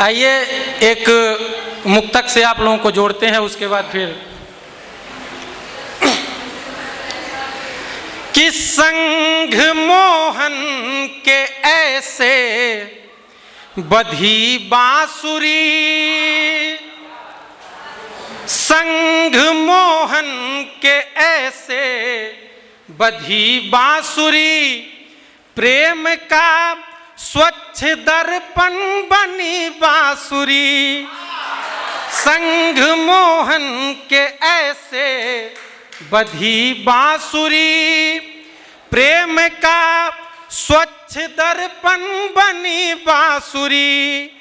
आइए एक मुक्तक से आप लोगों को जोड़ते हैं, उसके बाद फिर कि संग मोहन के ऐसे बधी बांसुरी, संग मोहन के ऐसे बधी बांसुरी, प्रेम का स्वच्छ दर्पण बनी बांसुरी। संग मोहन के ऐसे बधी बांसुरी, प्रेम का स्वच्छ दर्पण बनी बांसुरी।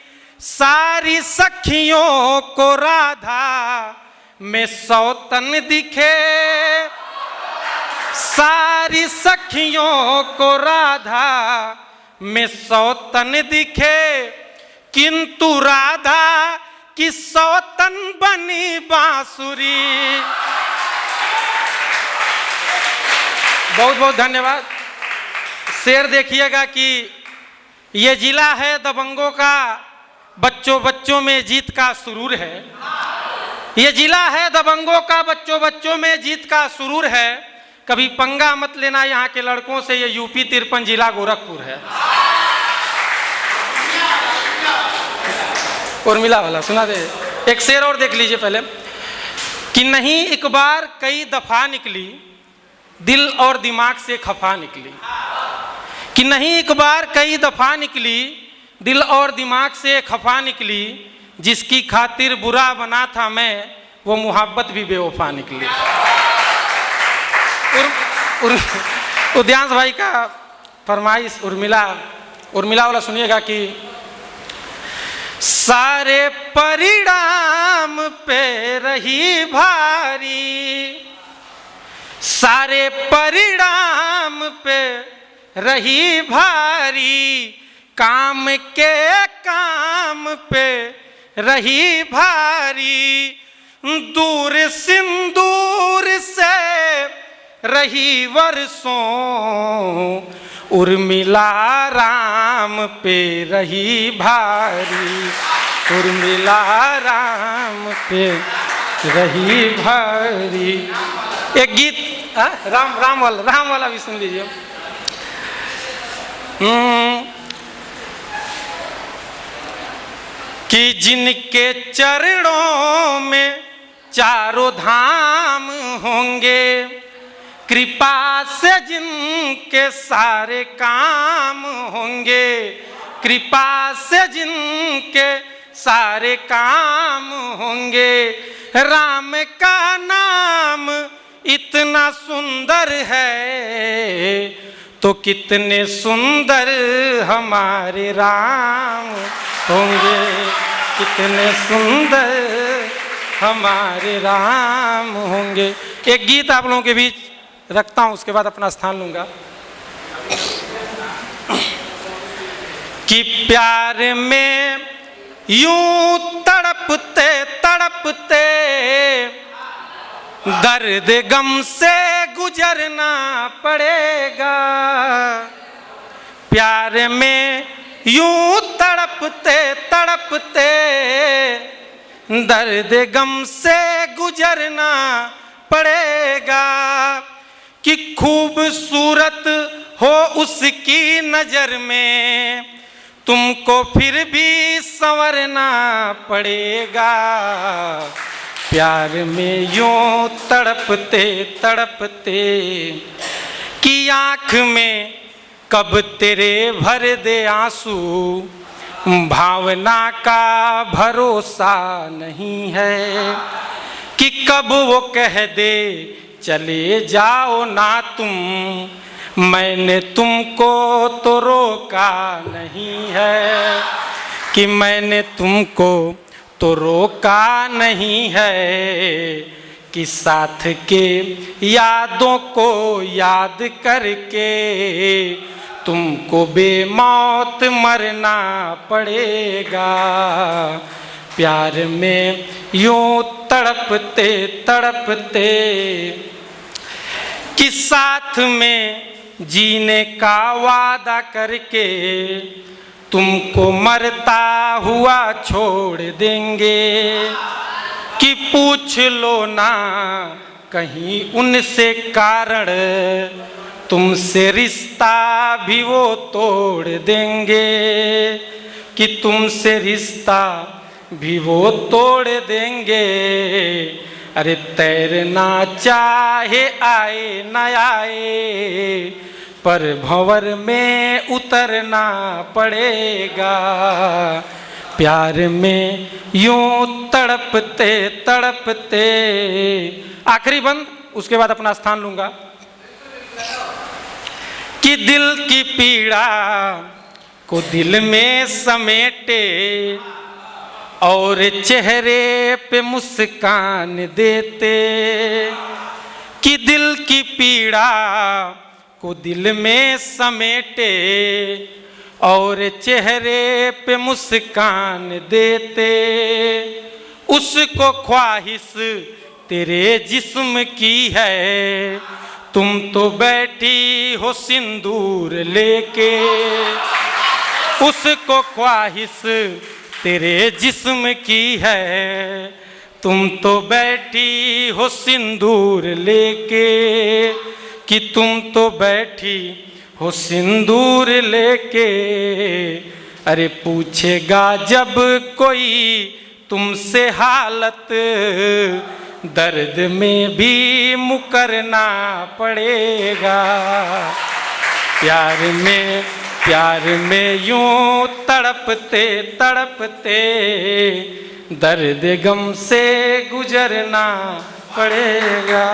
सारी सखियों को राधा में सौतन दिखे, सारी सखियों को राधा में सौतन दिखे, किंतु राधा की सौतन बनी बांसुरी। बहुत बहुत धन्यवाद। शेर देखिएगा कि ये जिला है दबंगों का, बच्चों बच्चों में जीत का सुरूर है। ये जिला है दबंगों का, बच्चों बच्चों में जीत का सुरूर है। कभी पंगा मत लेना यहाँ के लड़कों से, ये यूपी 53 जिला गोरखपुर है। उर्मिला वाला सुना दे। एक शेर और देख लीजिए पहले कि नहीं एक बार कई दफा निकली, दिल और दिमाग से खफा निकली। कि नहीं एक बार कई दफा निकली, दिल और दिमाग से खफा निकली। जिसकी खातिर बुरा बना था मैं, वो मुहब्बत भी बेवफा निकली। उद्यांश भाई का फरमाइश उर्मिला वाला सुनिएगा कि सारे परिणाम पे रही भारी, सारे परिणाम पे रही भारी, काम के काम पे रही भारी। दूर सिंदूर से रही वर्षों, उर्मिला राम पे रही भारी, उर्मिला राम पे रही भारी। एक गीत राम वाला भी सुन लीजिए। कि जिनके चरणों में चारों धाम होंगे, कृपा से जिनके सारे काम होंगे, कृपा से जिनके सारे काम होंगे। राम का नाम इतना सुंदर है, तो कितने सुंदर हमारे राम होंगे, कितने सुंदर हमारे राम होंगे। एक गीत आप लोगों के बीच रखता हूं, उसके बाद अपना स्थान लूंगा। कि प्यार में यूं तड़पते तड़पते दर्द गम से गुजरना पड़ेगा। प्यार में यूं तड़पते तड़पते दर्द गम से गुजरना पड़ेगा। कि खूबसूरत हो उसकी नजर में, तुमको फिर भी संवरना पड़ेगा। प्यार में यूं तड़पते तड़पते कि आँख में कब तेरे भर दे आंसू, भावना का भरोसा नहीं है। कि कब वो कह दे चले जाओ ना तुम, मैंने तुमको तो रोका नहीं है। कि मैंने तुमको तो रोका नहीं है। कि साथ के यादों को याद करके तुमको बेमौत मरना पड़ेगा। प्यार में यूं तड़पते तड़पते कि साथ में जीने का वादा करके तुमको मरता हुआ छोड़ देंगे, कि पूछ लो ना कहीं उनसे कारण, तुमसे रिश्ता भी वो तोड़ देंगे, कि तुमसे रिश्ता भी वो तोड़ देंगे। अरे तैरना चाहे आए न आए, पर भंवर में उतरना पड़ेगा। प्यार में यूं तड़पते तड़पते, आखिरी बंद, उसके बाद अपना स्थान लूंगा। कि दिल की पीड़ा को दिल में समेटे, और चेहरे पे मुस्कान देते, कि दिल की पीड़ा को दिल में समेटे, और चेहरे पे मुस्कान देते। उसको ख्वाहिश तेरे जिस्म की है, तुम तो बैठी हो सिंदूर लेके। उसको ख्वाहिश तेरे जिस्म की है, तुम तो बैठी हो सिंदूर लेके, कि तुम तो बैठी हो सिंदूर लेके। अरे पूछेगा जब कोई तुमसे हालत, दर्द में भी मुकरना पड़ेगा। प्यार में यूं तड़पते तड़पते, दर्द गम से गुजरना पड़ेगा।